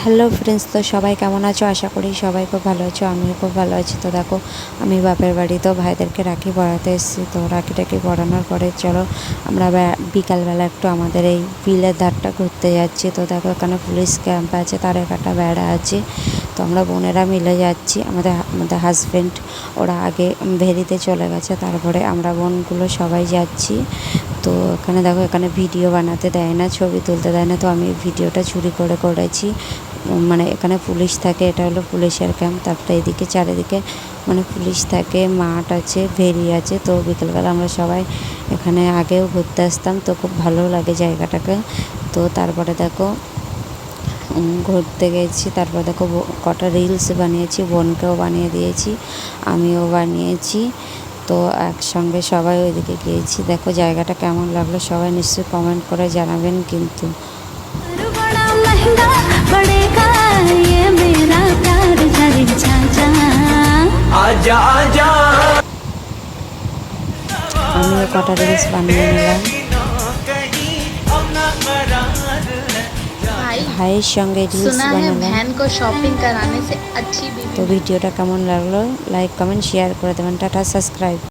Hello friends, তো সবাই কেমন আছো? আশা করি সবাই খুব ভালো আছো, আমিও খুব ভালো আছি। তো দেখো, আমি বাপের বাড়িতেও ভাইদেরকে রাখি পরাতে এসেছি। তো রাখি টাখি পরানোর পরে চলো আমরা বিকালবেলা একটু আমাদের এই বিলের ধারটা ঘুরতে যাচ্ছি। তো দেখো, এখানে পুলিশ ক্যাম্প আছে, তার একটা বেড়া আছে। তো আমরা বোনেরা মিলে যাচ্ছি, আমাদের হাজব্যান্ড ওরা আগে ভেরিতে চলে গেছে, তারপরে আমরা বোনগুলো সবাই যাচ্ছি। তো এখানে দেখো, এখানে ভিডিও বানাতে দেয় না, ছবি তুলতে দেয় না। তো আমি ভিডিওটা চুরি করে করেছি। মানে এখানে পুলিশ থাকে, এটা হলো পুলিশের ক্যাম্প। তারপরে এদিকে চারিদিকে মানে পুলিশ থাকে, মাঠ আছে, ভেরি আছে। তো বিকেলবেলা আমরা সবাই এখানে আগেও ঘুরতে আসতাম, তো খুব ভালো লাগে জায়গাটাকে। তো তারপরে দেখো ঘুরতে গেছি, তারপর দেখো কটা রিলস বানিয়েছি, বোনকেও বানিয়ে দিয়েছি, আমিও বানিয়েছি। তো একসঙ্গে সবাই ওইদিকে গিয়েছি। দেখো জায়গাটা কেমন লাগলো সবাই নিশ্চয়ই কমেন্ট করে জানাবেন কিন্তু। আমিও কটা রিলস বানিয়ে নিলাম। ভাইয়ের সঙ্গে রিলস বানালাম। তো ভিডিওটা কেমন লাগলো লাইক কমেন্ট শেয়ার করে দেবেন। Tata, subscribe.